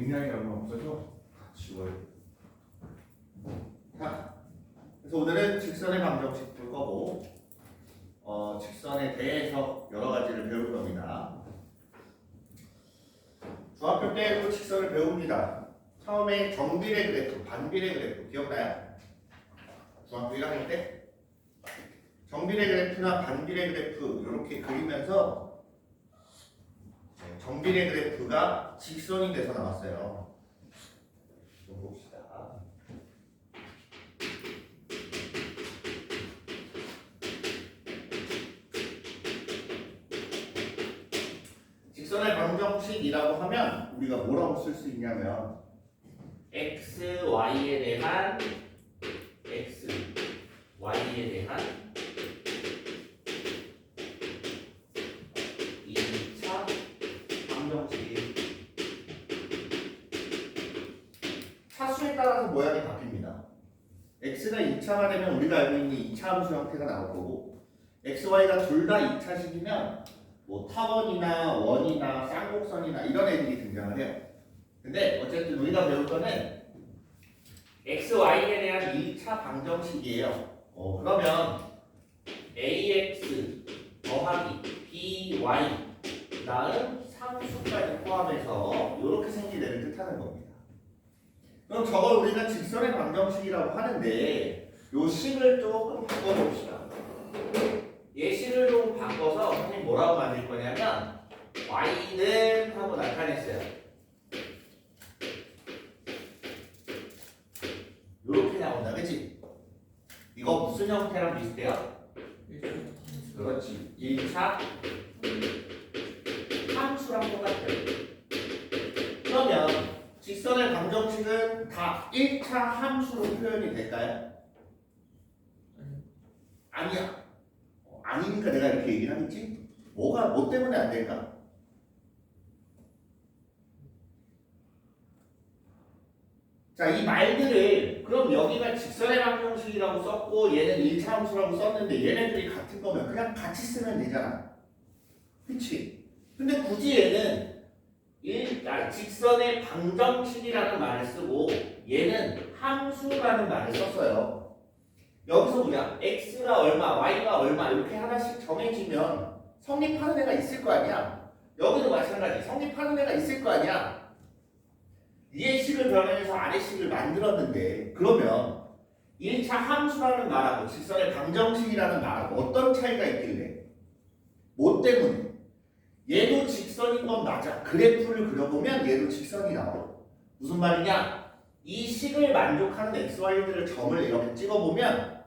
의미하는 게 없어서 지워요. 자, 그래서 오늘은 직선의 방정식 볼 거고, 직선에 대해서 여러 가지를 배울 겁니다. 중학교 때도 직선을 배웁니다. 처음에 정비례 그래프, 반비례 그래프 기억나요? 중학교 1학년 때 정비례 그래프나 반비례 그래프 이렇게 그리면서 정비례 그래프가 직선이 돼서 나왔어요. 좀 봅시다. 직선의 방정식이라고 하면 우리가 뭐라고 쓸 수 있냐면 x, y에 대한 x, y에 대한 2차 방정식. 차수에 따라서 모양이 바뀝니다. x가 2차가 되면 우리가 알고 있는 2차 함수 형태가 나올 거고, x, y가 둘 다 2차식이면 뭐 타원이나 원이나 쌍곡선이나 이런 애들이 등장을 해요. 근데 어쨌든 우리가 배울 거는 x, y에 대한 1차 방정식이에요. 그러면 ax 더하기 by 다음 상수까지 포함해서 이렇게 생긴 애를 뜻하는 겁니다. 그럼 저걸 우리가 직선의 방정식이라고 하는데 요 식을 조금 바꿔봅시다. 예시를 좀 바꿔서 선생님 뭐라고 만들 거냐면 y는 하고 나타냈어요. 요렇게 나온다, 그치? 이거 무슨 형태랑 비슷해요? 그렇지. 1차 함수랑 똑같아요. 그러면 직선의 방정식은 다 1차 함수로 표현이 될까요? 아니야. 아니니까 내가 이렇게 얘기를 하겠지? 뭐 때문에 안 될까? 자, 이 말들을 그럼 여기가 직선의 방정식이라고 썼고 얘는 1차 함수라고 썼는데 얘네들이 같은 거면 그냥 같이 쓰면 되잖아. 그치? 근데 굳이 얘는 직선의 방정식이라는 말을 쓰고 얘는 함수라는 말을 썼어요. 여기서 뭐냐? x가 얼마, y가 얼마 이렇게 하나씩 정해지면 성립하는 애가 있을 거 아니야? 여기도 마찬가지. 성립하는 애가 있을 거 아니야? 위의 식을 변형해서 아래 식을 만들었는데 그러면 1차 함수라는 말하고 직선의 방정식이라는 말하고 어떤 차이가 있길래? 뭐 때문에? 얘도 직선인 건 맞아. 그래프를 그려보면 얘도 직선이 나와. 무슨 말이냐? 이 식을 만족하는 x, y들을 점을 이렇게 찍어보면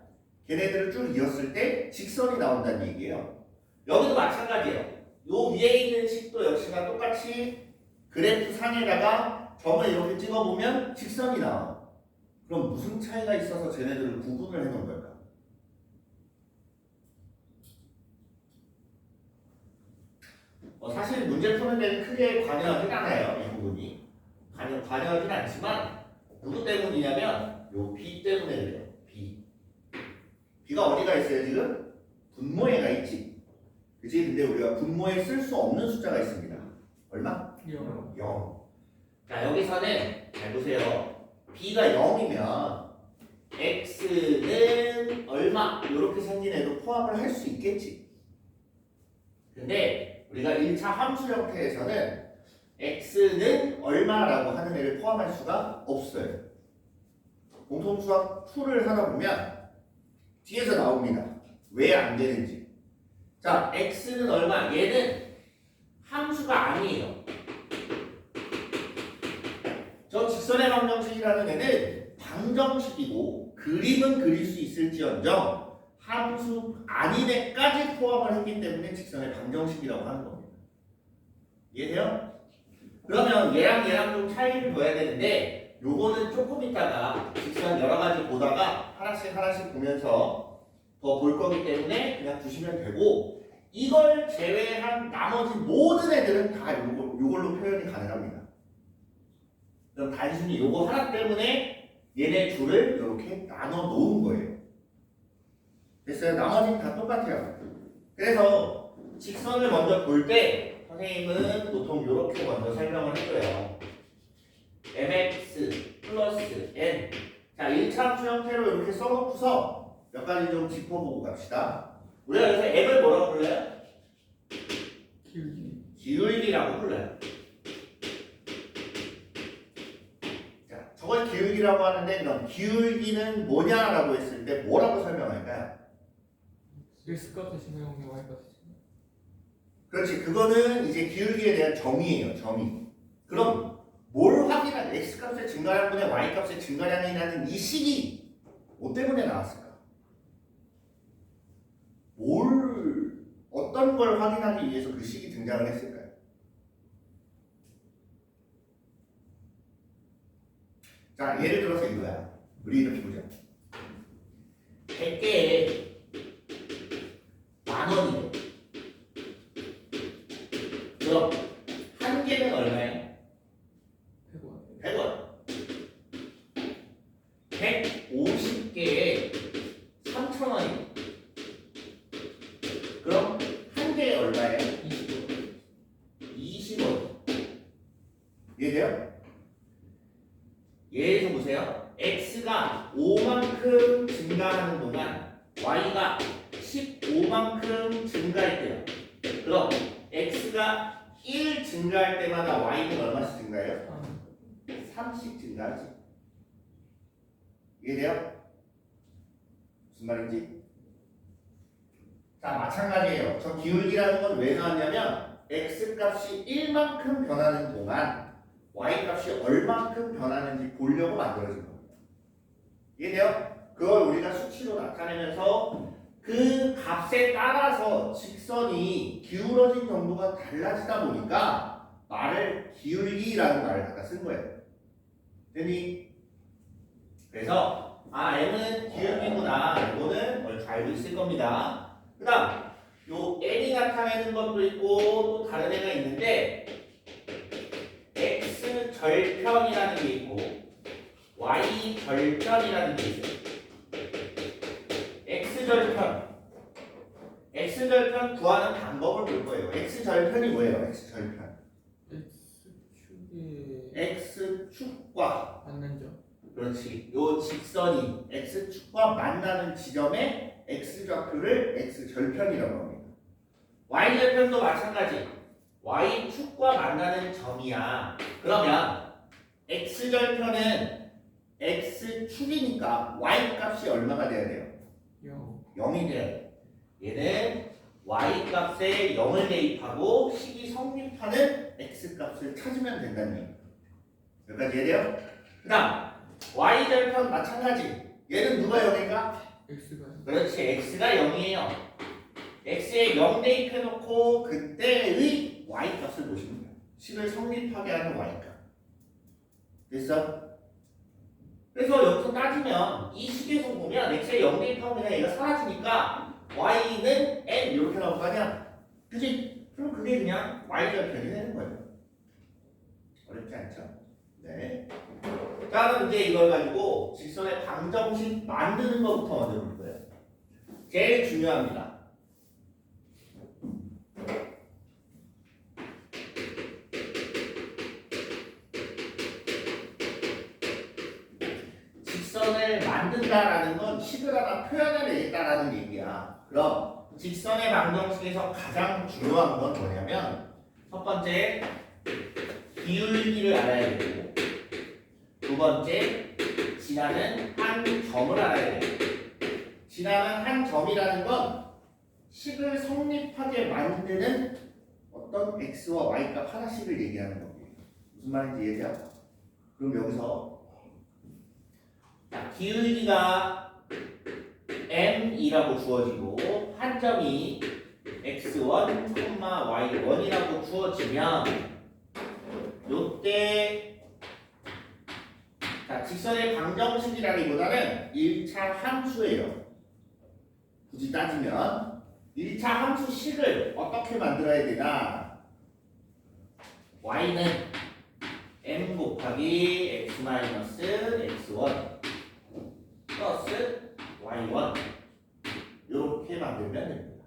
걔네들을 쭉 이었을 때 직선이 나온다는 얘기예요. 여기도 마찬가지예요. 요 위에 있는 식도 역시나 똑같이 그래프 상에다가 점을 이렇게 찍어보면 직선이 나와. 그럼 무슨 차이가 있어서 쟤네들을 구분을 해놓은 걸까? 사실 문제 푸는 데는 크게 관여하진 않아요. 이 부분이. 관여하진 않지만 누구 때문이냐면 요 B 때문에 그래요. B. B가 어디가 있어요 지금? 분모에가 있지. 그치? 근데 우리가 분모에 쓸 수 없는 숫자가 있습니다. 얼마? 0. 자 여기서는 잘 보세요. B가 0이면 x는 얼마? 이렇게 생긴 애도 포함을 할 수 있겠지. 근데 우리가 1차 함수 형태에서는 x는 얼마라고 하는 애를 포함할 수가 없어요. 공통수학 2를 하다 보면 뒤에서 나옵니다. 왜 안 되는지. 자, x는 얼마? 얘는 함수가 아니에요. 저 직선의 방정식이라는 애는 방정식이고 그림은 그릴 수 있을지언정 함수 아닌 애까지 포함을 했기 때문에 직선의 방정식이라고 하는 겁니다. 이해돼요? 그러면 얘랑 좀 차이를 둬야 되는데 요거는 조금 있다가 직선 여러 가지 보다가 하나씩 보면서 더 볼 거기 때문에 그냥 두시면 되고, 이걸 제외한 나머지 모든 애들은 다 요걸로 표현이 가능합니다. 그럼 단순히 요거 하나 때문에 얘네 둘을 이렇게 나눠 놓은 거예요. 됐어요? 나머지는 다 똑같아요. 그래서 직선을 먼저 볼 때 선생님은 보통 이렇게 먼저 설명을 해줘요. mx 플러스 n. 자, 1차 함수 형태로 이렇게 써놓고서 몇 가지 좀 짚어보고 갑시다. 우리가 여기서 m을 뭐라고 불러요? 기울기라고 불러요. 자, 저걸 기울기라고 하는데 그럼 기울기는 뭐냐라고 했을 때 뭐라고 설명할까요? x 값의 증가형의 y 값의 증가. 그렇지. 그거는 이제 기울기에 대한 정의예요. 정의. 그럼 뭘 확인한 x값의 증가량분의 y값의 증가량이라는 이 식이 뭐 때문에 나왔을까? 어떤 걸 확인하기 위해서 그 식이 등장을 했을까요? 자, 예를 들어서 이거야. 우리 이렇게 보자. 100개에 10,000원이래. 그럼 한 개는 얼마예요? 100원. 100원. 150개에 3,000원이래. 그럼 한 개에 얼마예요? 20원. 20원. 이해돼요? 예를 들어 보세요. x가 5만큼 증가하는 동안 y가 15만큼 증가했대요. 그럼 x가 1 증가할 때마다 y는 얼마씩 증가해요? 3씩 증가하지. 이해돼요? 무슨 말인지? 자, 마찬가지예요. 저 기울기라는 건 왜 나왔냐면 x값이 1만큼 변하는 동안 y값이 얼만큼 변하는지 보려고 만들어진 겁니다. 이해돼요? 그걸 우리가 수치로 나타내면서 그 값에 따라서 직선이 기울어진 정도가 달라지다 보니까 말을 기울기라는 말을 갖다 쓴 거예요. 됐니? 그래서 m은 기울기구나. 이거는 뭘잘 알고 있을 겁니다. 그 다음 요 n이 나타내는 것도 있고 또 다른 애가 있는데 x 절편이라는 게 있고 y 절편이라는 게 있어요. x 절편 구하는 방법을 볼 거예요. x 절편이 뭐예요? x 절편. x축의 x축과 만난 점. 그렇지. 요 직선이 x축과 만나는 지점의 x좌표를 x절편이라고 합니다. y절편도 마찬가지. y축과 만나는 점이야. 그러면 x절편은 x축이니까 y값이 얼마가 돼야 돼요? 0. 0이 돼야 돼요. 얘는 y값에 0을 대입하고 식이 성립하는 x값을 찾으면 된다는 얘기예요. 여기까지 이해돼요? 그 다음 y절편 마찬가지. 얘는 누가 0인가? x가 그렇지. x가 0이에요. x에 0 대입해놓고 그때의 y값을 보시면 돼요. 식을 성립하게 하는 y값. 됐어? 그래서 여기서 따지면 이 식에서 보면 x에 0 대입하면 그냥 얘가 사라지니까 y는 n 이렇게 나올 거 아니야? 그치? 그럼 그게 그냥 y절편이 되는 거예요. 어렵지 않죠? 네. 자, 그럼 이제 이걸 가지고 직선의 방정식 만드는 것부터 먼저 볼 거예요. 제일 중요합니다. 직선을 만든다라는 건 식을 하나 표현해내겠다라는 얘기야. 그럼 직선의 방정식에서 가장 중요한 건 뭐냐면 첫 번째 기울기를 알아야 되고 두 번째 지나는 한 점을 알아야 되고 지나는 한 점이라는 건 식을 성립하게 만드는 어떤 x와 y값 하나씩을 얘기하는 겁니다. 무슨 말인지 이해돼요? 그럼 여기서 기울기가 m이라고 주어지고 한 점이 x1, y1이라고 주어지면 요때 직선의 방정식이라기보다는 1차 함수예요. 굳이 따지면 1차 함수식을 어떻게 만들어야 되나? y는 m 곱하기 x-x1 플러스 y1 이렇게 만들면 됩니다.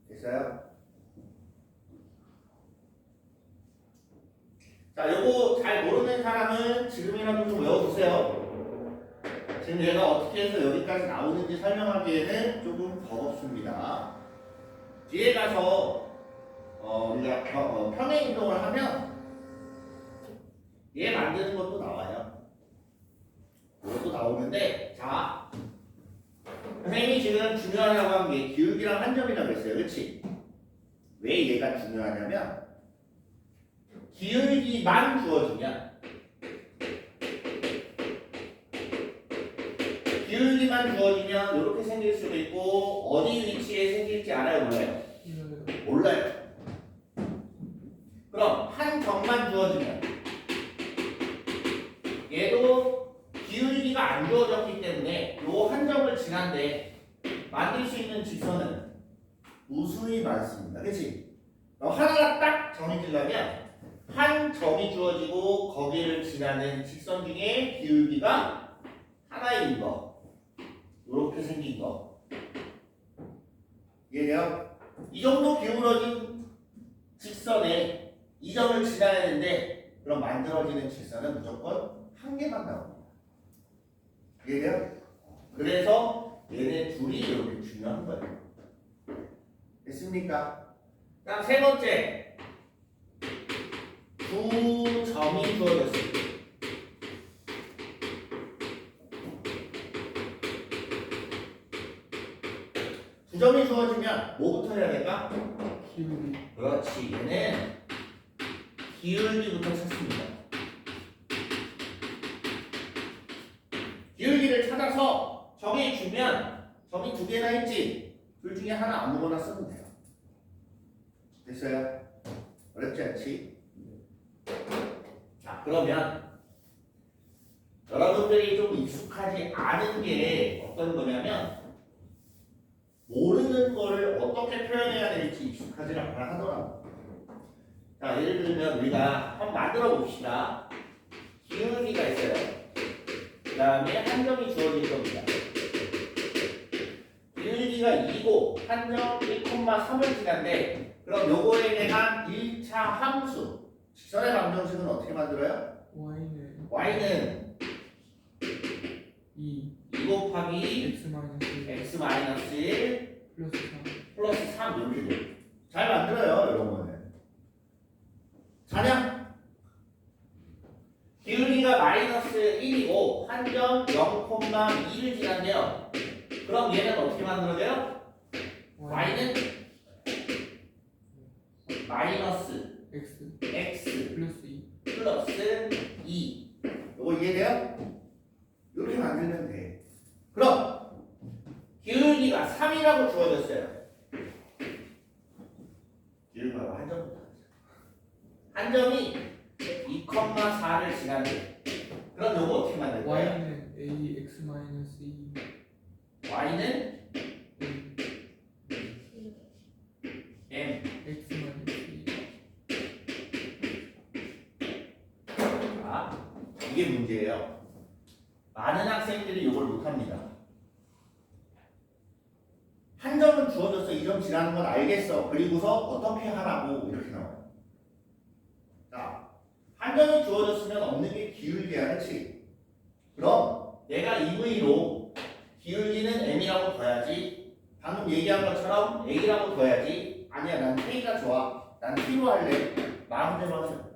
됐어요? 자, 요거 잘 모르는 사람은 지금이라도 좀 외워두세요. 지금 얘가 어떻게 해서 여기까지 나오는지 설명하기에는 조금 버겁습니다. 뒤에 가서 우리가 평행 이동을 하면 얘 만드는 것도 나와요. 이것도 나오는데, 자, 선생님이 지금 중요하다고 한 게 기울기랑 한 점이라고 했어요. 그렇지? 왜 얘가 중요하냐면 기울기만 주어지면 이렇게 생길 수도 있고 어디 위치에 생길지 알아요? 몰라요? 몰라요. 그럼 한 점만 주어지면 얘도 기울기가 안 주어졌기 때문에 요 한 점을 지난데 만들 수 있는 직선은 무수히 많습니다. 그치? 하나가 딱 정해지려면 한 점이 주어지고 거기를 지나는 직선 중에 기울기가 하나인 거, 이렇게 생긴 거. 이해돼요? 이 정도 기울어진 직선에 이 점을 지나야 되는데 그럼 만들어지는 직선은 무조건 한 개만 나옵니다. 이해돼요? 그래서 얘네 둘이 이렇게 중요한 거예요. 됐습니까? 다음 세 번째, 두 점이 주어졌습니다. 두 점이 주어지면 뭐부터 해야 될까? 기울기. 그렇지, 얘는 기울기부터 찾습니다. 기울기를 찾아서 정해주면 점이 두 개나 있지, 둘 중에 하나 아무거나 쓰면 돼요. 됐어요? 어렵지 않지? 자, 그러면 여러분들이 좀 익숙하지 않은 게 어떤 거냐면 모르는 거를 어떻게 표현해야 될지 익숙하지 않아 하더라고요. 자, 예를 들면 우리가 한번 만들어 봅시다. 기울기가 있어요. 그 다음에 한 점이 주어질 겁니다. 기울기가 2고 한 점 1,3을 지난데 그럼 요거에 대한 1차 함수 직선의 방정식은 어떻게 만들어요? y는 2 곱하기 x 마이너스 1 플러스 3 이렇게 돼요. 잘 만들어요, 이런 거는. 자냐? 기울기가 마이너스 1이고 한 점 0,2를 지난데요. 그럼 얘는 어떻게 만들어져요? y는 마이너스 x 플러스 2. 이거 이해돼요? 이렇게 만들면 돼. 그럼 기울기가 3이라고 주어졌어요. 기울기가 한 점부터 한 점이 2,4를 지났는데 그럼 이거 어떻게 만들 거예요? y는 ax 마이너스 2. y는 m x 마이너스 2. 자, 이게 문제예요. 많은 학생들이 이걸 못합니다. 한 점은 주어졌어. 이 점 지나는 건 알겠어. 그리고서 어떻게 하라고 이렇게 나와요. 자, 한 점이 주어졌으면 없는 게 기울기야, 그렇지? 그럼 내가 임의로 기울기는 m이라고 둬야지. 방금 얘기한 것처럼 a라고 둬야지. 아니야, 난 k가 좋아. 난 t로 할래. 마음대로 하세요.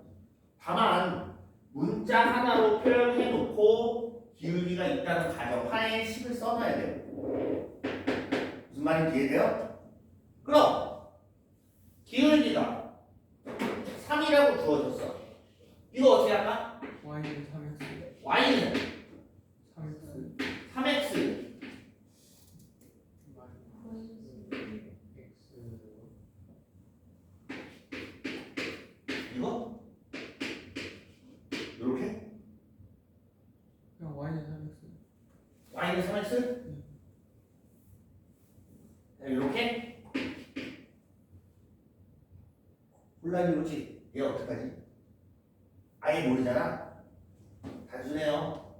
다만 문자 하나로 표현해 놓고 기울기가 있다는 가정하에 식을 써놔야 돼요. 무슨 말인지 이해돼요? 그럼 기울기가 3이라고 주어졌어. 이거 어떻게 할까? y는 3x. y는 3x. 3x 이거? 이렇게? 그냥 y는 3x. y는 3x? 이렇게? 혼란이 오지? 얘 어떡하지? 아예 모르잖아? 단순해요.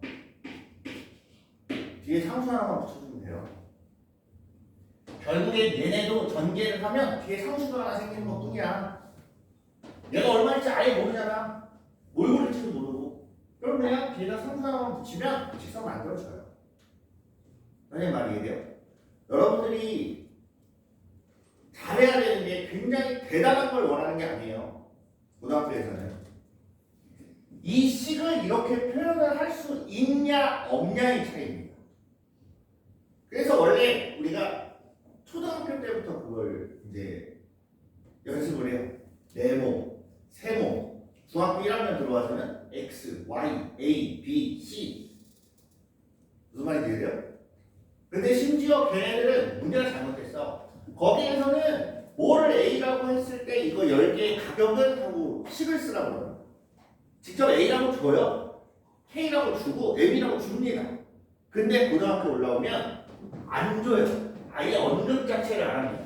뒤에 상수 하나만 붙여주면 돼요. 결국에 얘네도 전개를 하면 뒤에 상수가 하나 생기는 것 뿐이야. 얘가 얼마인지 아예 모르잖아. 뭘 그릴지도 모르고. 그럼 그냥 뒤에다 상수함만 붙이면 직선 만들어줘요. 선생님 말이 이해돼요? 여러분들이 잘해야 되는 게 굉장히 대단한 걸 원하는 게 아니에요. 고등학교에서는. 이 식을 이렇게 표현을 할 수 있냐 없냐의 차이입니다. 그래서 원래 우리가 초등학교 때부터 그걸 이제 연습을 해요. 네모, 세모. 중학교 1학년 들어와서는 X, Y, A, B, C. 무슨 말인지 이해돼요? 근데 심지어 걔네들은 문제가 잘못됐어. 거기에서는 뭐를 A라고 했을 때 이거 10개의 가격은 하고 식을 쓰라고 그래요. 직접 A라고 줘요. K라고 주고 M이라고 줍니다. 근데 고등학교 올라오면 안 줘요. 아예 언급 자체를 안 합니다.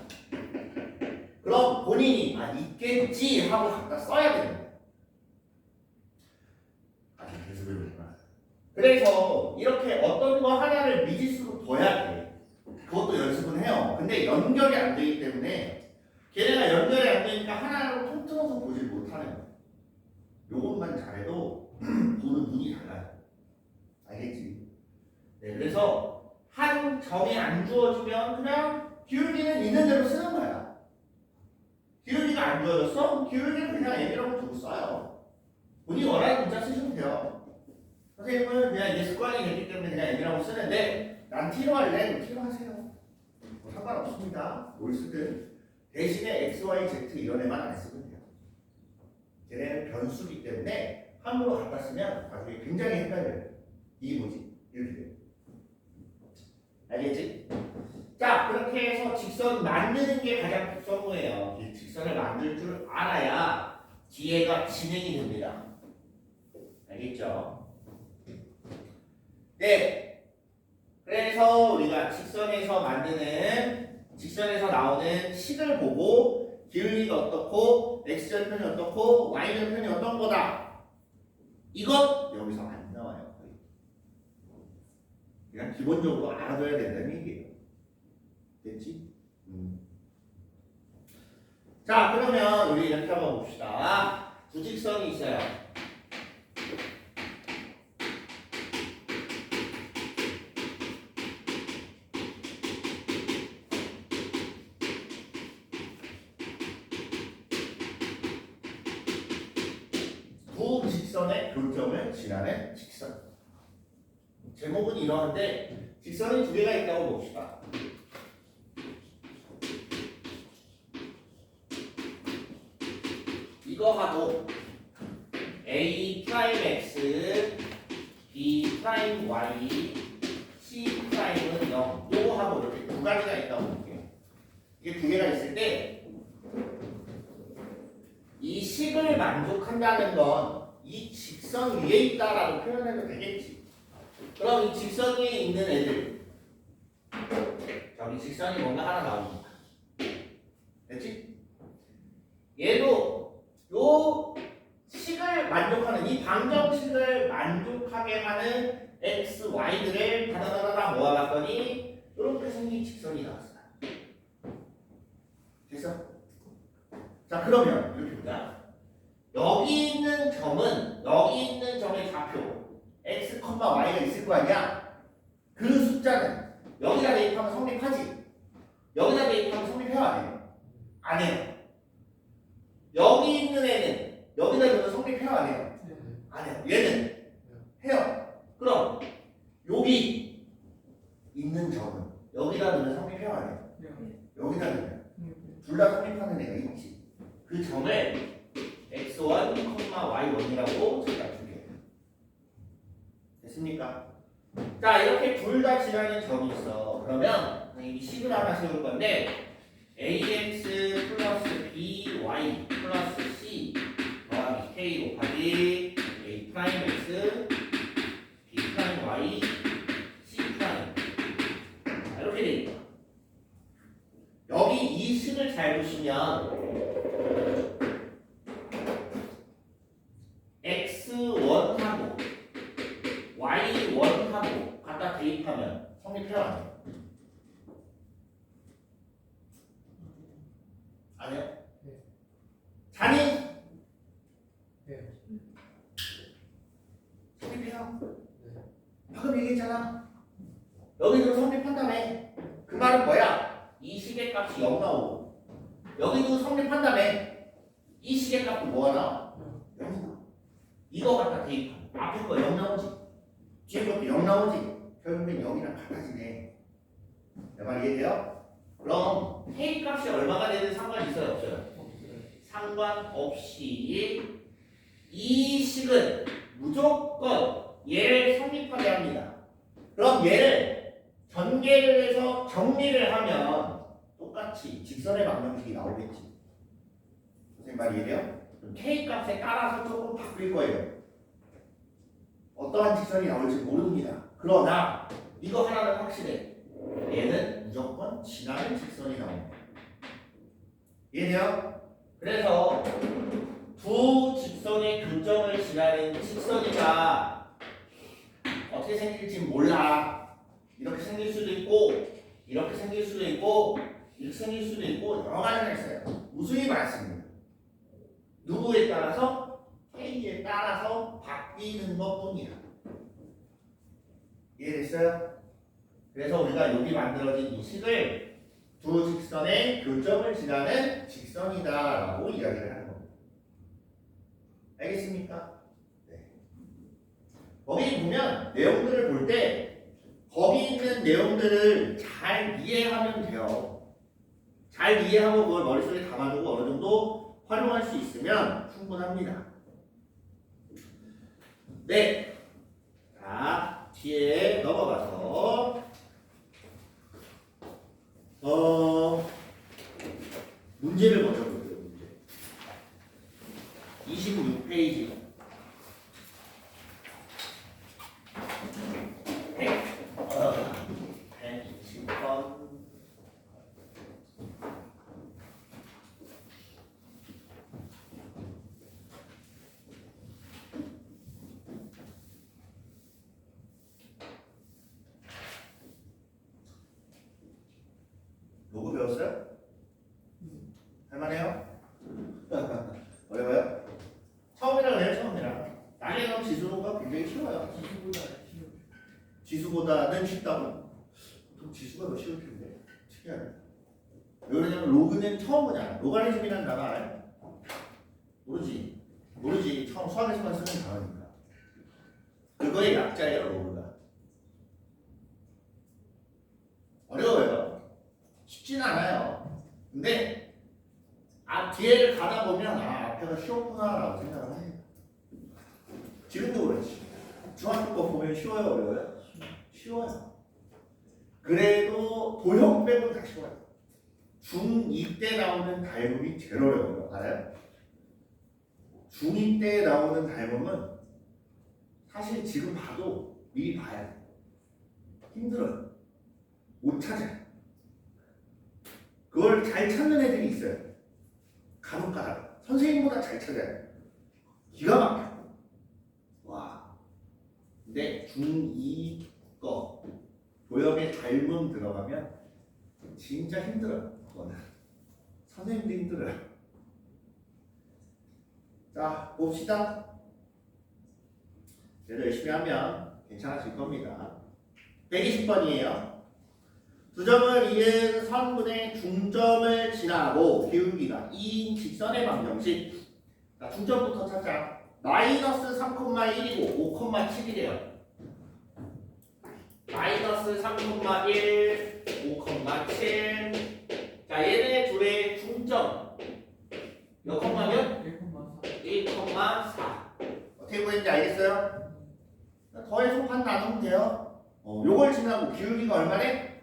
그럼 본인이 있겠지 하고 갖다 써야 됩니다. 아직 계속 배우구나. 그래서 이렇게 어떤 거 하나를 미지수로 둬야 돼. 그것도 연습은 해요. 근데 연결이 안 되기 때문에 걔네가 연결이 안 되니까 하나로 통틀어서 보질 못하는 거예요. 요것만 잘해도 보는 눈이 달라요. 알겠지? 네, 그래서 한 점이 안 주어지면 그냥 기울기는 있는 대로 쓰는 거야. 기울기가 안 주어졌어? 기울기는 그냥 M이라고 두고 써요. 본인이 원하는 문자 쓰시면 돼요. 선생님은 그냥 이게 습관이 됐기 때문에 그냥 M이라고 쓰는데 난 T로 할래? T로 하세요. 뭐 상관없습니다. 뭘 쓰든 대신에 X, Y, Z 이런 애만 안 쓰면 돼요. 걔네는 변수기 때문에 함으로 갖다 쓰면 나중에 굉장히 헷갈려요. 이게 뭐지? 이렇게 돼요. 알겠지? 자, 그렇게 해서 직선 만드는 게 가장 특성이에요. 이 직선을 만들 줄 알아야 뒤에가 진행이 됩니다. 알겠죠? 네. 그래서 우리가 직선에서 나오는 식을 보고 기울기가 어떻고 x절편이 어떻고 y절편이 어떤 거다. 이것 여기서 안 나와요. 거의. 그냥 기본적으로 알아둬야 된다는 얘기예요. 됐지? 자, 그러면 우리 이렇게 한번 봅시다. 두 직선이 있어요. 두 직선의 교점을 지나는 직선. 제목은 이러한데 직선이 두 개가 있다고 봅시다. 이거하고 A 프라임 X, B 프라임 Y, C 프라임은 0. 요거하고 이렇게 두 가지가 있다고 볼게요. 이게 두 개가 있을 때 이 식을 만족한다는 건 이 직선 위에 있다라고 표현해도 되겠지. 그럼 이 직선 위에 있는 애들, 저기 직선이 뭔가 하나 나옵니다. 됐지? 얘도 요 식을 만족하는 이 방정식을 만족하게 하는 x, y들을 다다다다 모아봤더니 이렇게 생긴 직선이 나왔어요. 됐어? 자, 그러면 이렇게 보자. 여기 있는 점의 좌표 x, y가 있을 거 아니야? 그 숫자는 여기다 대입하면 성립하지? 여기다 대입하면 성립해요? 안 해요? 안 해요. 여기 있는 애는 여기다 넣으면 성립해요? 안 해요? 안 해요. 얘는 해요. 그럼 여기 있는 점은 여기다 넣으면 성립해요? 안 해요? 여기다 넣으면 둘 다 성립하는 애가 있지. 그 점을 x1, y1이라고 제가 줄게요. 됐습니까? 자, 이렇게 둘 다 지나는 점이 있어. 그러면 이 식을 하나 세울 건데 ax 플러스 by 플러스 c 더하기 k 곱하기 a 프라임 x b 프라임 y c 프라임. 자, 이렇게 돼 있다. 여기 이 식을 잘 보시면 x1하고 y1하고 갖다 대입하면 성립해요? 안 해요? 안 해요? 네. 자니? 네. 있잖아. 여기도 성립한다며. 그 말은 뭐야? 이 식의 값이 0 나오고 여기도 성립한다며. 이 식의 값도 뭐가 나와? 0이 나와. 이거 갖다 대입하면 앞에 거 0 나오지. 뒤에 것도 0 나오지. 결국엔 0이랑 같아지네. 내 말 이해돼요? 그럼 K 값이 얼마가 되든 상관이 있어요? 없어요? 상관없이 이 식은 무조건 얘를 성립하게 합니다. 그럼 얘를 전개를 해서 정리를 하면 똑같이 직선의 방정식이 나오겠지. 선생님 말 이해돼요? 그럼 K 값에 따라서 조금 바뀔 거예요. 어떠한 직선이 나올지 모릅니다. 그러나 이거 하나는 확실해. 얘는 무조건 지나는 직선이 나옵니다. 이해돼요? 그래서 두 직선의 교점을 지나는 직선이가 어떻게 생길지 몰라. 이렇게 생길 수도 있고 이렇게 생길 수도 있고 이렇게 생길 수도 있고 여러 가지가 있어요. 무수히 많습니다. 누구에 따라서? K에 따라서 바뀌는 것뿐이야. 이해됐어요? 그래서 우리가 여기 만들어진 이 식을 두 직선의 교점을 지나는 직선이다라고 이야기를 하는 겁니다. 알겠습니까? 네. 거기 보면 내용들을 볼 때 거기 있는 내용들을 잘 이해하면 돼요. 잘 이해하고 그걸 머릿속에 담아두고 어느 정도 활용할 수 있으면 충분합니다. 네. 자, 뒤에 넘어가서 문제를 먼저 볼게요. 문제 26페이지 120번 로그 배웠어요? 할만해요? 어려워요? 처음이라 그래요, 처음이라. 나중에 가면 지수가 굉장히 쉬워요. 지수보다는 쉽다고. 보통 지수가 더 쉬울 텐데. 특이하네. 왜 그러냐면 로그는 처음 보잖아. 로가리즘이라는 단어 알아요? 모르지. 모르지. 처음 수학에서만 쓰는 단어니까. 그거의 약자예요, 로그가. 어려워요. 쉽진 않아요. 근데 뒤에를 가다 보면 앞에가 쉬웠구나라고 생각을 해요. 지금도 그렇지. 중학교 거 보면 쉬워요, 어려워요? 쉬워요. 그래도 도형 빼고 다 쉬워요. 중2 때 나오는 닮음이 제일 어려워요. 알아요? 중2 때 나오는 닮음은 사실 지금 봐도 미리 봐야 돼. 힘들어요. 못 찾아요. 그걸 잘 찾는 애들이 있어요. 간혹 가다가 선생님보다 잘 찾아요. 기가 막혀. 와. 근데 중2 거 도형에 닮음 들어가면 진짜 힘들어요. 그거는 선생님도 힘들어요. 자, 봅시다. 그래도 열심히 하면 괜찮아질 겁니다. 120번이에요. 두 점을 이은 선분의 중점을 지나고 기울기가 2인 직선의 방정식. 자, 중점부터 찾자. 마이너스 3,1이고 5,7이래요. 마이너스 3,1, 5,7. 자, 얘네 둘의 중점 몇 콤마면? 1,4. 어떻게 보이는지 알겠어요? 더해서 반 나누면 돼요. 요걸 지나고 기울기가 얼마래?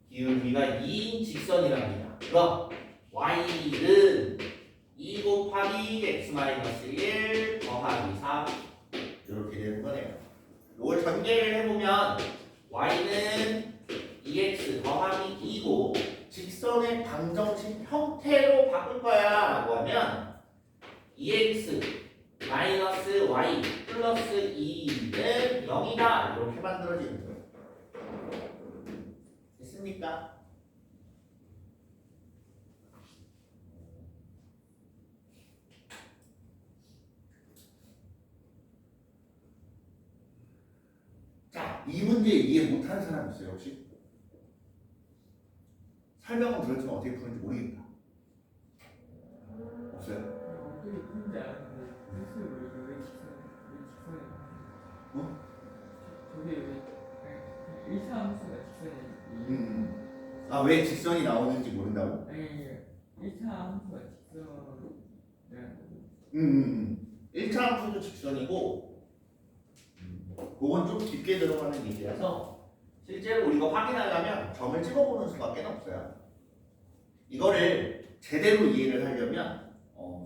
기울기가 2인 직선이랍니다. 그럼 y는 2 곱하기 x-1 더하기 4 이렇게 되는 거네요. 이걸 전개를 해보면 y는 2x 더하기 2고 직선의 방정식 형태로 바꿀 거야 라고 하면 2x 마이너스 y 플러스 2는 0이다 이렇게 만들어지는 거예요. 됐습니까? 이 문제 이해 못하는 사람 있어요 혹시? 설명은 들었지만 어떻게 푸는지 모르겠다. 없어요? 어떻게 푸는지 아는데 펜스를 왜 직선에 어? 저게 왜 일차함수가 직선이 아 왜 직선이 나오는지 모른다고? 아니 일차함수가 직선이라는 거고 1차 함수도 직선이고 그건 좀 깊게 들어가는 얘기라서 실제로 우리가 확인하려면 점을 찍어보는 수밖에 없어요. 이거를 제대로 이해를 하려면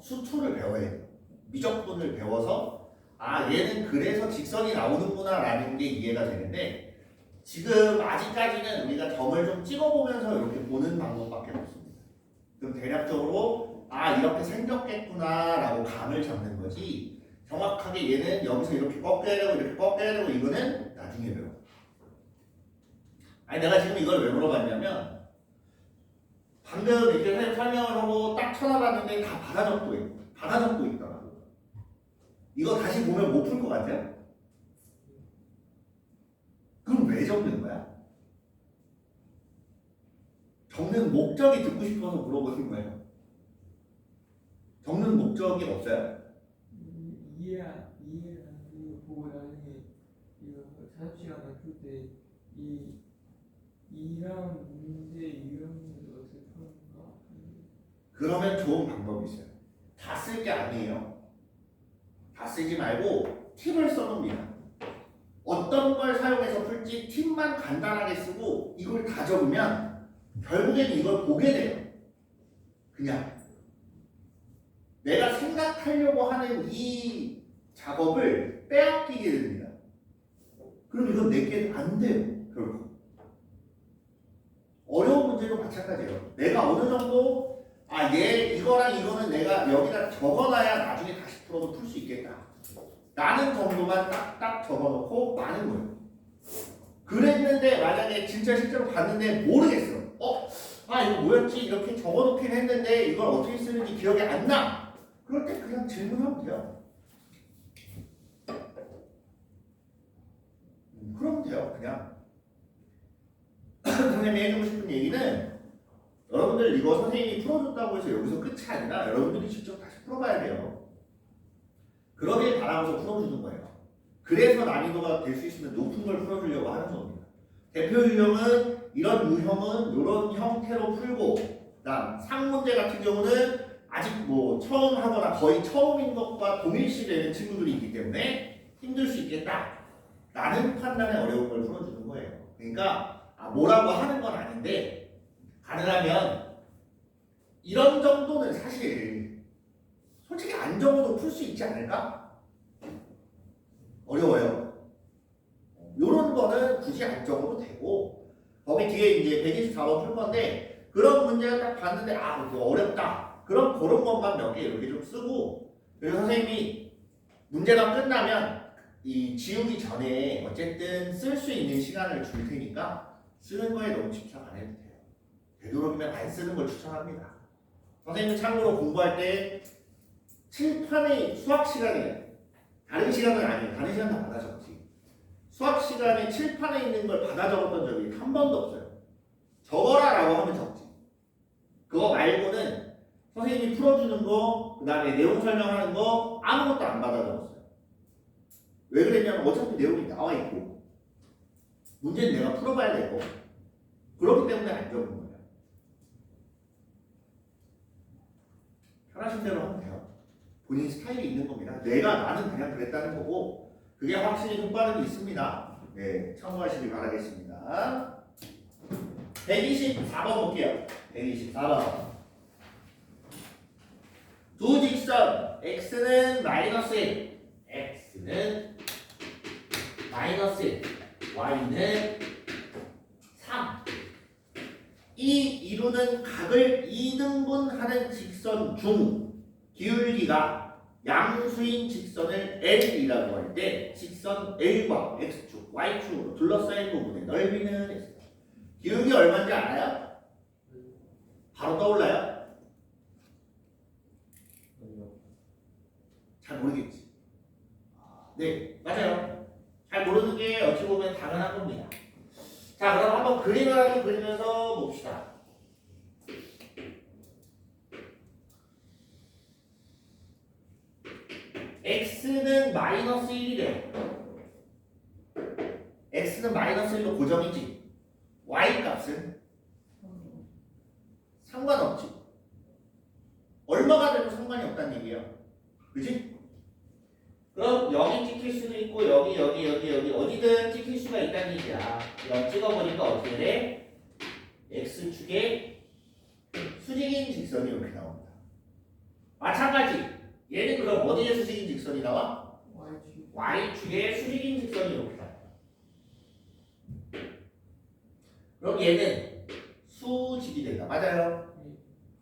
수투를 배워야 돼요. 미적분을 배워서 아 얘는 그래서 직선이 나오는구나 라는 게 이해가 되는데 지금 아직까지는 우리가 점을 좀 찍어보면서 이렇게 보는 방법밖에 없습니다. 그럼 대략적으로 아 이렇게 생겼겠구나 라고 감을 잡는 거지 정확하게 얘는 여기서 이렇게 꺾여야 되고 이렇게 꺾여야 되고 이거는 나중에 배워. 아니 내가 지금 이걸 왜 물어봤냐면 방금 이렇게 선생님 설명을 하고 딱 쳐다봤는데 다 받아 적고 있더라고. 이거 다시 보면 못 풀 것 같아요? 그럼 왜 적는 거야? 적는 목적이 듣고 싶어서 물어보는 거예요. 적는 목적이 없어요? 이해하는 거 보고 나중에 이거 자습 시간에 풀때 이런 문제 어떻게 푸는가? 그러면 좋은 방법이 있어요. 다 쓸 게 아니에요. 다 쓰지 말고 팁을 써놓습니다. 어떤 걸 사용해서 풀지 팁만 간단하게 쓰고 이걸 다 적으면 결국에는 이걸 보게 돼요. 그냥 내가 생각하려고 하는 이 작업을 빼앗기게 됩니다. 그럼 이건 내게 안 돼요. 결국 어려운 문제도 마찬가지예요. 내가 어느 정도 얘 이거랑 이거는 내가 여기다 적어놔야 나중에 다시 풀어도 풀 수 있겠다. 라는 정도만 딱딱 적어놓고 마는 거예요. 그랬는데 만약에 진짜 실제로 봤는데 모르겠어. 이거 뭐였지? 이렇게 적어놓긴 했는데 이걸 어떻게 쓰는지 기억이 안 나. 그럴 때 그냥 질문하면 돼요. 그러면 돼요. 그냥. 선생님이 해주고 싶은 얘기는 여러분들 이거 선생님이 풀어줬다고 해서 여기서 끝이 아니라 여러분들이 직접 다시 풀어봐야 돼요. 그러길 바라면서 풀어주는 거예요. 그래서 난이도가 될 수 있으면 높은 걸 풀어주려고 하는 겁니다. 대표 유형은 이런 유형은 이런 형태로 풀고 그다음 상문제 같은 경우는 아직 뭐 처음 하거나 거의 처음인 것과 동일시 되는 친구들이 있기 때문에 힘들 수 있겠다 라는 판단에 어려운 걸 풀어주는 거예요. 그러니까 뭐라고 하는 건 아닌데 가능하면 이런 정도는 사실 솔직히 안 적어도 풀 수 있지 않을까? 어려워요. 요런 거는 굳이 안 적어도 되고 거기 뒤에 이제 124번 풀 건데 그런 문제를 딱 봤는데 그거 어렵다. 그럼 그런 것만 몇 개 이렇게 좀 쓰고 그리고 선생님이 문제가 끝나면 이 지우기 전에 어쨌든 쓸 수 있는 시간을 줄 테니까 쓰는 거에 너무 집착 안 해도 돼요. 되도록이면 안 쓰는 걸 추천합니다. 선생님 참고로 공부할 때 칠판의 수학 시간에 다른 시간은 아니에요. 다른 시간 다 받아 적지. 수학 시간에 칠판에 있는 걸 받아 적었던 적이 한 번도 없어요. 적어라라고 하면 적지. 그거 말고는 선생님이 풀어주는 거, 그 다음에 내용 설명하는 거 아무것도 안 받아 적었어요. 왜 그랬냐면 어차피 내용이 나와 있고 문제는 내가 풀어봐야 되고 그렇기 때문에 안 적은 거예요. 편하신 대로 하면 돼요. 본인 스타일이 있는 겁니다. 나는 그냥 그랬다는 거고 그게 확실히 효과는 있습니다. 네, 참고하시길 바라겠습니다. 124번 볼게요. 124번. 두 직선 x는 마이너스 1, x는 마이너스 1, y는 3. 이 이루는 각을 2등분하는 직선 중 기울기가 양수인 직선을 L이라고 할 때 직선 L과 X축, Y축으로 둘러싸인 부분의 넓이는 S. 기울기 얼마인지 알아요? 바로 떠올라요? 잘 모르겠지. 네, 맞아요. 잘 잘 모르는 게 어찌 보면 당연한 겁니다. 자, 그럼 한번 그림을 한번 그리면서 봅시다. x는 마이너스 1이래요. x는 마이너스 1로 고정이지. y 값은 상관없지. 얼마가 돼도 상관이 없다는 얘기야. 그지? 그럼 여기 찍힐 수도 있고 여기 어디든 찍힐 수가 있다는 얘기야. 그럼 찍어보니까 어떻게 돼? x축에 수직인 직선이 이렇게 나옵니다. 마찬가지. 얘는 그럼 어디에 수직인 직선이 나와? y축에 수직인 직선이 이렇게 나와. 그럼 얘는 수직이 된다. 맞아요?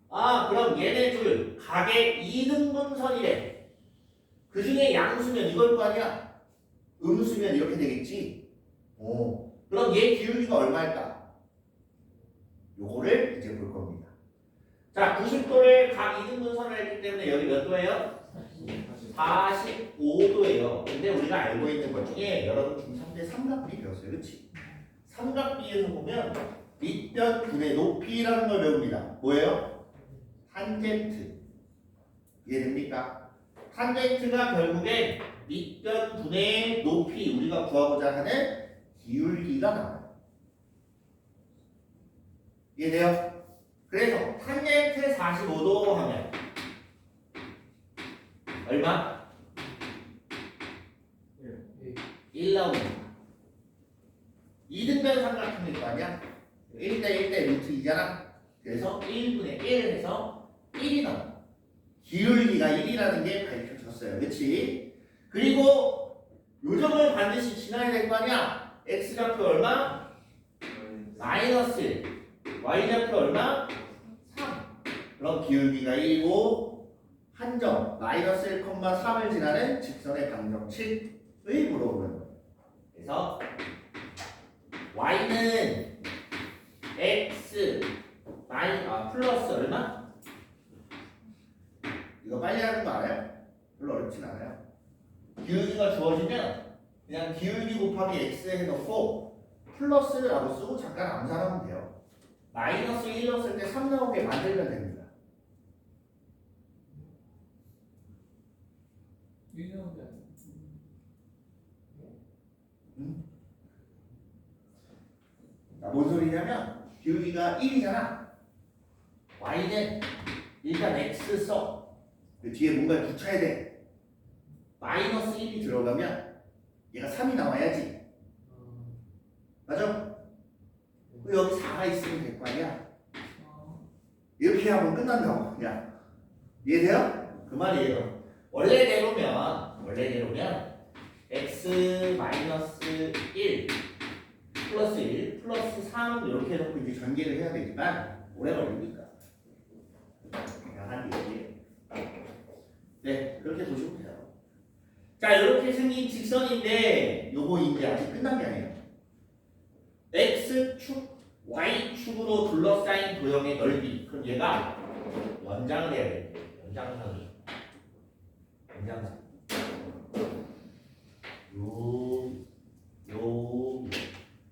아, 그럼 얘네 둘 각의 2등분선이래. 그 중에 양수면 이걸 거 아니야? 음수면 이렇게 되겠지? 오. 그럼 얘 기울기가 얼마일까? 요거를 이제 볼 겁니다. 자, 90도를 각 2등분선을 했기 때문에 여기 몇 도예요? 45도예요. 근데 우리가 알고 있는 것 중에 여러분 중3 때 삼각비 배웠어요. 그렇지? 삼각비에서 보면 밑변 분의 높이라는 걸 배웁니다. 뭐예요? 탄젠트. 이해됩니까? 탄젠트가 결국엔 밑변 분의 높이, 우리가 구하고자 하는 기울기가 나와요. 이해돼요? 그래서 탄젠트 45도 하면 얼마? 1 나옵니다. 2등변 삼각형일 거 아니야? 1대 1대 루트 2잖아. 그래서 1분의 1 해서 1이 나와. 기울기가 1이라는 게 밝혀졌어요. 그치? 그리고 요점을 반드시 지나야 될 거 아니야? x좌표 얼마? 마이너스 1. y좌표 얼마? 3. 그럼 기울기가 1이고 한점 마이너스 1,3을 지나는 직선의 방정식의 물어보는 거예요. 그래서 y는 x 플러스 얼마? 이거 빨리 하는 거 알아요? 별로 어렵진 않아요. 기울기가 주어지면 그냥 기울기 곱하기 x 해놓고 플러스라고 쓰고 잠깐 암산하면 돼요. 마이너스 1이었을 때 3 나오게 만들면 됩니다. 뭔 소리냐면 기울기가 1이잖아. y는 일단 x 써. 그 뒤에 뭔가를 붙여야 돼. 마이너스 1이 들어가면 얘가 3이 나와야지. 맞아? 여기 4가 있으면 될 거 아니야? 이렇게 하면 끝난다고. 그냥 이해돼요? 그 말이에요. 원래대로면 x 마이너스 1 플러스 1 플러스 3 이렇게 해놓고 이제 전개를 해야 되지만 오래 걸리니까 그냥 얘기예요. 네, 그렇게 보시면 돼요. 자, 이렇게 생긴 직선인데 요거 이제 아직 끝난 게 아니에요. x축, y축으로 둘러싸인 도형의 넓이. 그럼 얘가 연장을 해야 돼요. 연장선.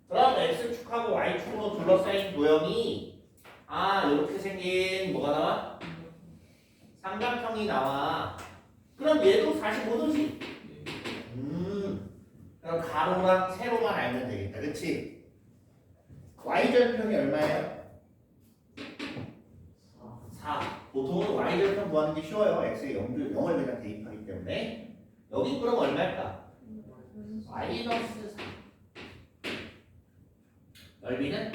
그럼 x축하고 y축으로 둘러싸인 도형이 이렇게 생긴 뭐가 나와? 삼각형이 나와. 그럼 얘도 45도지. 그럼 가로랑 세로만 알면 되겠다. 그치? y절편이 얼마예요? 4. 보통은 y절편 구하는 게 쉬워요. x에 0을 그냥 대입하기 때문에. 여기 그럼 얼마일까? 마이너스 4. 넓이는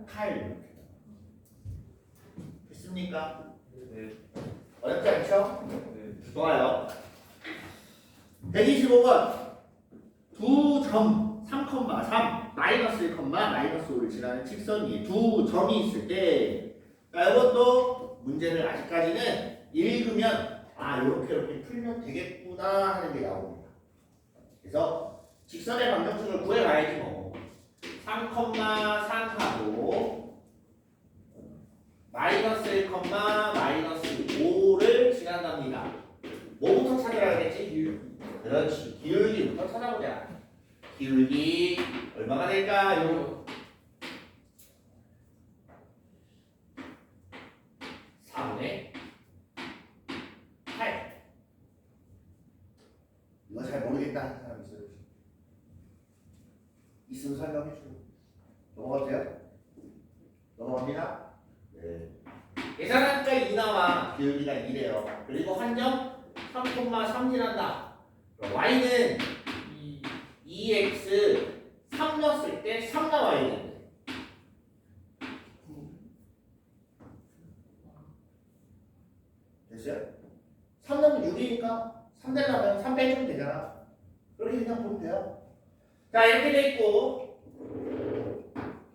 8. 됐습니까? 네. 어렵지 않죠? 네. 좋아요. 125번 두 점 3,3 마이너스 1, 마이너스 5를 지나는 직선 위에 두 점이 있을 때 이것도 문제를 아직까지는 읽으면 이렇게 풀면 되겠구나 하는 게 나옵니다. 그래서 직선의 방정식을 구해가야지 뭐. 3,3하고 마이너스 1, 마이너스 5를 지난답니다. 뭐부터 찾으라 그랬지? 그렇지. 기울기부터 찾아보자. 기울기 얼마가 될까요? 4분의 8. 이거 잘 모르겠다 하는 사람 있어요? 있으면 설명해주고 넘어가도 돼요? 넘어갑니다. 네. 계산하니까 2 나와. 기울기가 2래요. 그리고 한 점 3,3 지난다. y는 2x 3 넣었을 때 3 나와야 되는데. 됐어요? 3 넣으면 6이니까 3 되려면 3 빼주면 되잖아. 그렇게 그냥 보면 돼요. 자, 이렇게 돼 있고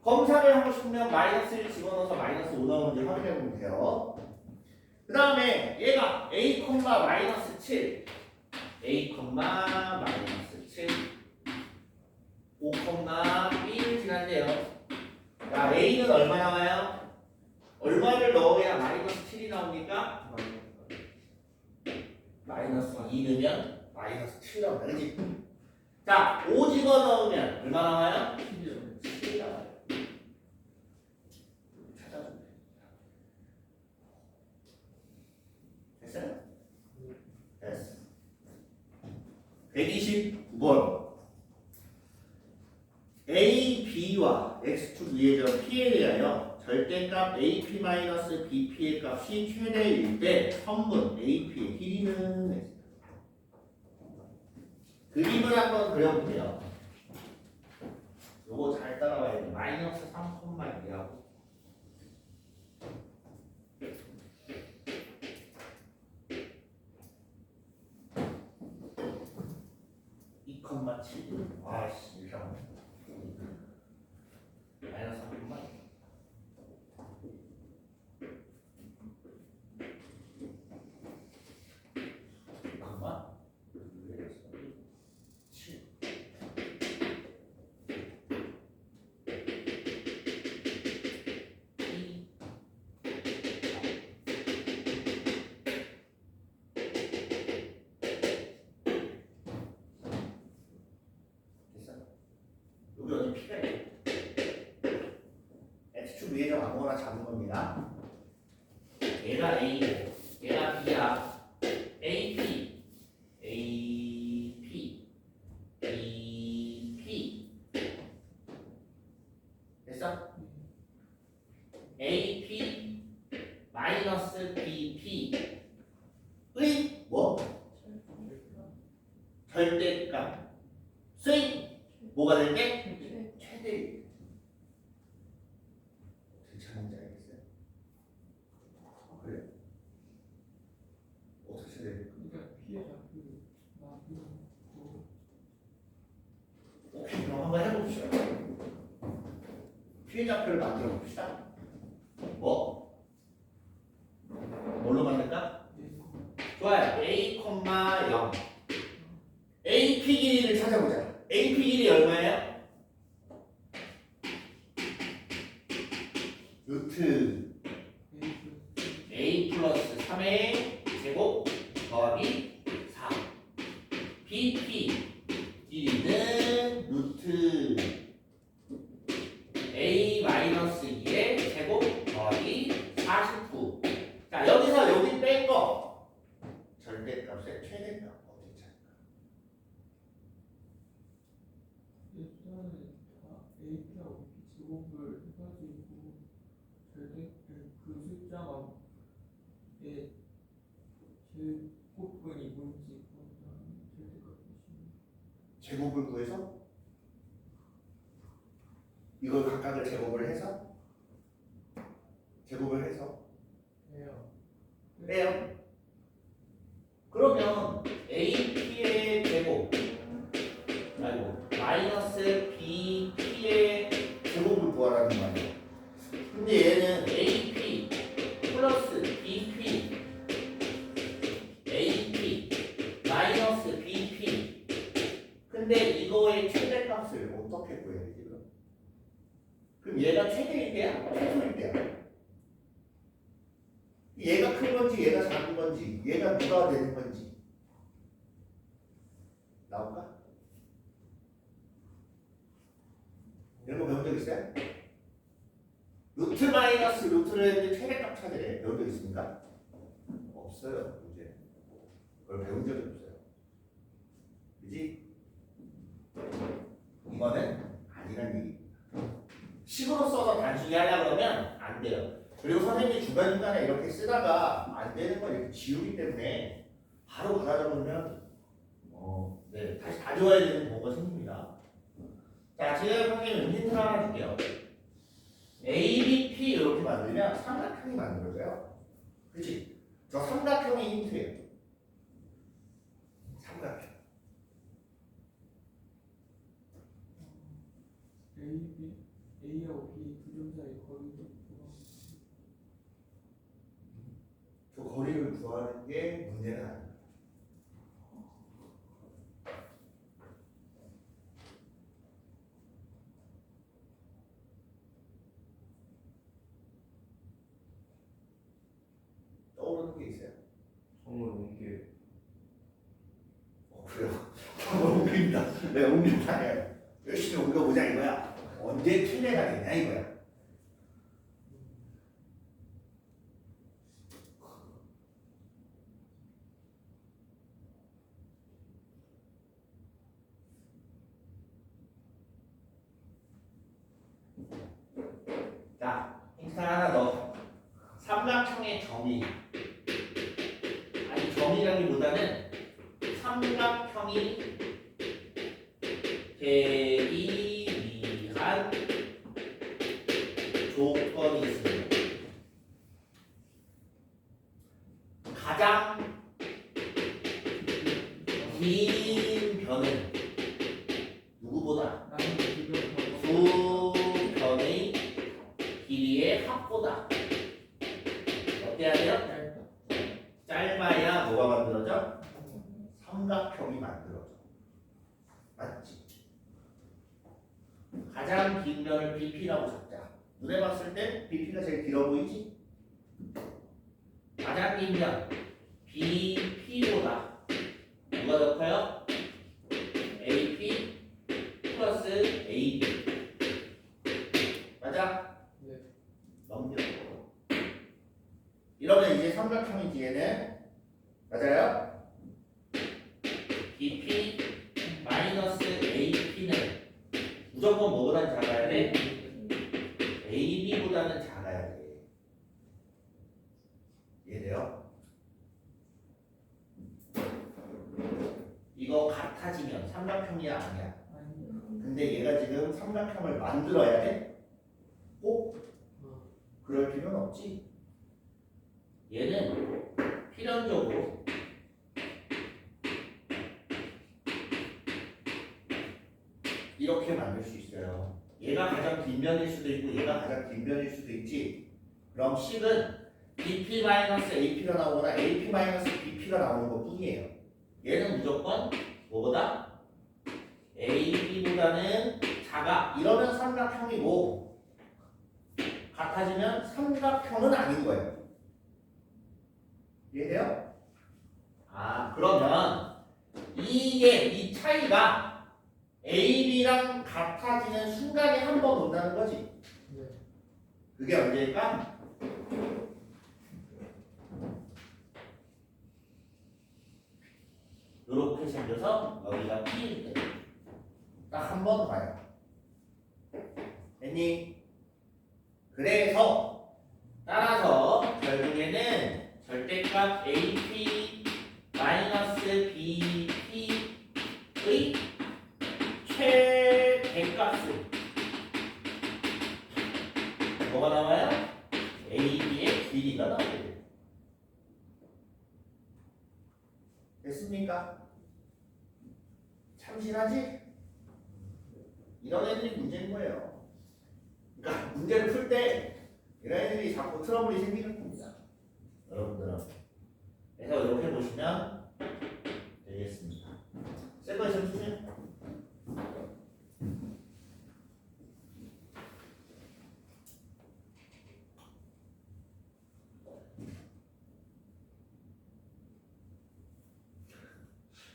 검사를 하고 싶으면 마이너스를 집어넣어서 마이너스 5 나오는지 확인해 보면 돼요. 그 다음에 얘가 a, 마이너스 7 a, 마이너스 7 5, b를 지난대요. 자, a는 얼마 나와요? 얼마를 넣어야 마이너스 7이 나옵니까? 마이너스 2 넣으면 마이너스 7 나온다. 그치? 자, 5 집어넣으면 얼마 나와요? 7이 나와요. 찾아주면 돼. 됐어요? 됐어. 129번. A, B와 X축 위의 점 P에 대하여 절대값 AP-BP의 값이 최대일 때 선분 AP의 길이는 그림을 한번 그려볼게요. 요거 잘 따라와야 돼. 마이너스 3,2하고 2,7. 아씨, 이상하네. 마이너스 3,2. 잠깐만. 왜 이랬어? 7. 여기 어디 P가 있죠? X축 위에 점 아무거나 잡은 겁니다. 얘가 A고 얘가 B야. AP 됐어? AP 마이너스 BP의 뭐? 절대값 수익 뭐가 될 때? 최대. 어떻게 찾는지 알겠어요? 그래? 어떻게 찾아야 돼? 오케이, 그럼 한번 해봅시다. 피해자표를 만들어 봅시다. 뭐? 뭘로 만들까? 좋아요. A, 0 AP 길이를 찾아보자. AP 길이 얼마예요? 루트 A 플러스 3의 제곱 더하기 4 BP 길이는 루트 A 마이너스 2의 제곱 더하기 49. 자, 여기서 여기 뺀 거 절대값의 최대값 어떻게 찾을까? 일단은 다 AP하고 제곱을 해가지고 절대 그 숫자가 제곱분이 뭔지 그다음에 절대값이 제곱을 구해서 이걸 각각을 제곱을 해서 해요. 빼요. 그러면 AP의 제곱 아이고 마이너스 BP의 제곱을 구하라는 거 아니에요? 근데 얘는 AP 플러스 BP 마이너스 BP 근데 이거의 최대값을 어떻게 구해야 되지 그럼? 그럼 얘가 최대일 때야? 최소일 때야. 얘가 큰 건지 얘가 작은 건지 얘가 누가 되는 건지 오스트레일드 최대값 찾으래. 배운 적 있습니까? 없어요. 문제. 그걸 배운 적이 없어요. 그지? 이거는 아니란 얘기입니다. 식으로 써서 단순히 하려고 그러면 안 돼요. 그리고 선생님이 중간중간에 이렇게 쓰다가 안 되는 걸 이렇게 지우기 때문에 바로 가다 보면 네, 다시 가져와야 되는 경우가 생깁니다. 자, 지금 선생님 힌트 하나 줄게요. ABP 이렇게 만들면 삼각형이 만들어져요. 그치? 저 삼각형이 힌트예요. 삼각형. A하고 B 두 점 사이 거리도 저 거리를 구하는 게 문제는 아닙니다. 떠오르는 게 있어요? 성을 옮게. 그래요? 한번 옮깁니다. 네, 옮깁니다. 네. 열심히 옮겨보자 이거야. 언제 틀레가 되냐 이거야. 자, 힌트 하나 더. 삼각형의 정의. 아니 정의라기보다는 삼각형이 되기 위한 조건이 있습니다. 가장 긴 변은 누구보다 나는 비교 두 변의 길이의 합보다 어때야 돼요? 짧아야 뭐가 만들어져? 삼각형이 만들어져. 맞지? 가장 긴 변을 BP라고 잡자. 눈에 봤을 때 BP가 제일 길어 보이지? 가장 긴 변 BP보다 누가 더 커요? AP 플러스 AB. 맞아? 네. 넘겨. 이러면 이제 삼각형의 뒤에는 맞아요? BP 마이너스 AP는 무조건 뭐보다는 작아야 돼? AB보다는 작아야 돼. 이해돼요? 이거 같아지면 삼각형이야 아니야? 아니 근데 얘가 지금 삼각형을 만들어야 돼? 꼭? 그럴 필요는 없지. 얘는 필연적으로 이렇게 만들 수 있어요. 얘가 가장 긴 변일 수도 있고 얘가 가장 긴 변일 수도 있지. 그럼 식은 BP-AP가 나오거나 AP-BP가 나오는 것 뿐이에요. 얘는 무조건 뭐보다? AB보다는 작아. 이러면 삼각형이고 같아지면 삼각형은 아닌 거예요. 이해돼요? 아, 그러면 이 차이가 AB랑 같아지는 순간에 한 번 온다는 거지. 네. 그게 언제일까? 이렇게 생겨서 여기가 P일 때 딱 한 번 와요. 됐니? 그래서 따라서 결국에는 절대값 AP 마이너스 BP의 최대값은 뭐가 나와요? AB의 길이가 나오게 돼요. 됐습니까? 참신하지? 이런 애들이 문제인 거예요. 그러니까 문제를 풀 때 이런 애들이 자꾸 트러블이 생기는 겁니다. 여러분들은. 그래서 이렇게 보시면 되겠습니다. 셀거 있으면 쓰세요.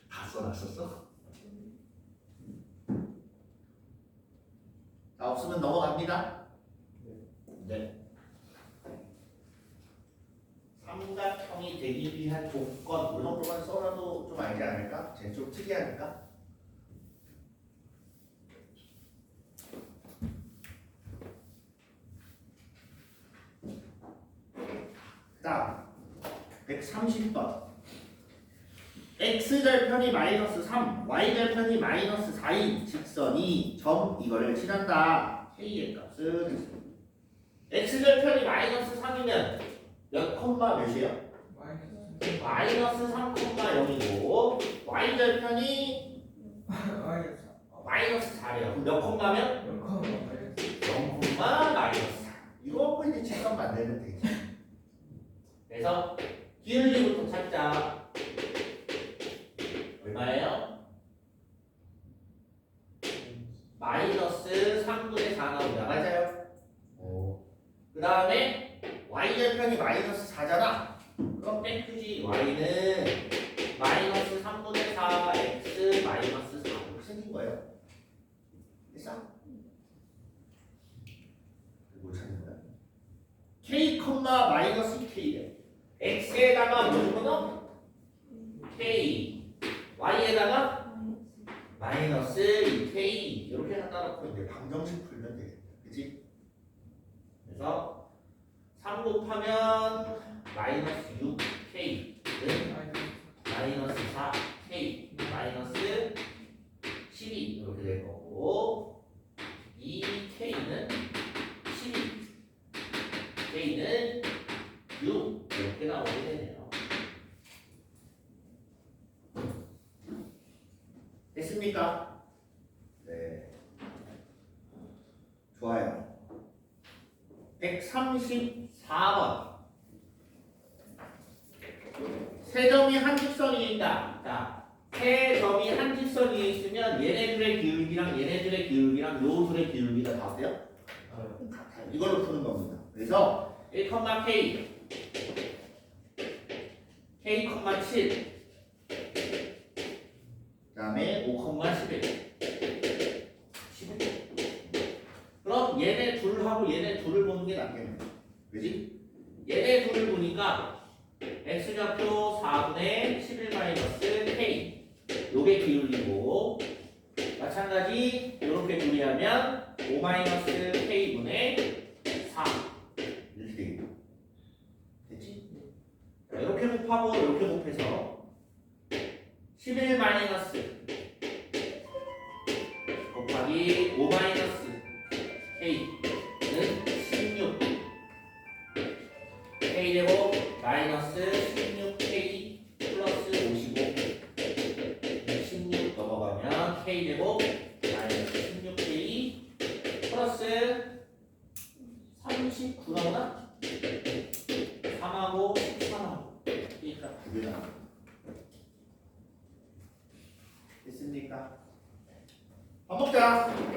다 써놨었어? 자, 없으면 넘어갑니다. 네. X좌형이 되기 위한 조건 이 정도만 써놔도 좀 알지 않을까? 쟤 좀 특이하니까. 다음 130번 x절편이 마이너스 3, y절편이 마이너스 4인 직선이 점 이거를 칠한다. k의 값은 x절편이 마이너스 3이면 몇 콤마 몇이에요? 마이너스 3,0이고 y절편이 마이너스 4래요. 그럼 몇 콤마면? 0, 마이너스 4. 이거 이제 직선 만들면 되지. 그래서 기울기부터 찾자. 얼마예요? 마이너스 3분의 4 나온다. 맞아요? 그 다음에 y절편이 마이너스 4잖아. 그럼 땡크지. y는 마이너스 3분의 4 x 마이너스 4 이렇게 생긴 거예요. 됐어? 뭘 찾는 거야? k, 마이너스 k래. x에다가 뭐 집어넣어? k, y에다가 마이너스 2k 이렇게 갖다 놓고 이제 방정식 풀면 되겠다. 그치? 그래서 3 곱하면 마이너스 6k는 마이너스 4k 마이너스 12 이렇게 될 거고 2k는 12 k는 6 이렇게 나오게 되네요. 됐습니까? 네. 좋아요. 134번. 세 점이 한 직선 위에 있다. 자, 세 점이 한 직선 위에 있으면 얘네들의 기울기랑 얘네들의 기울기랑 요 둘의 기울기가 다 어때요? 같아요. 이걸로 푸는 겁니다. 그래서 1,k k,7 그 다음에 5,11 그럼 얘네 둘하고 얘네 둘을 보는 게 낫겠네. 그지? 얘네 둘을 보니까 x좌표 4분의 11-k 요게 기울기고 마찬가지 요렇게 분리하면 5-k분의 4 이렇게 되겠다. 됐지? 자, 이렇게 곱하고 이렇게 곱해서 11 마이너스 곱하기 5 마이너스 k는 16 k 제곱 마이너스 16k 플러스 55 16 넘어가면 k 제곱 마이너스 16k 플러스 39 나오나? 3하고 13하고 k가 2개 나와. 됐습니까? 밥 먹자.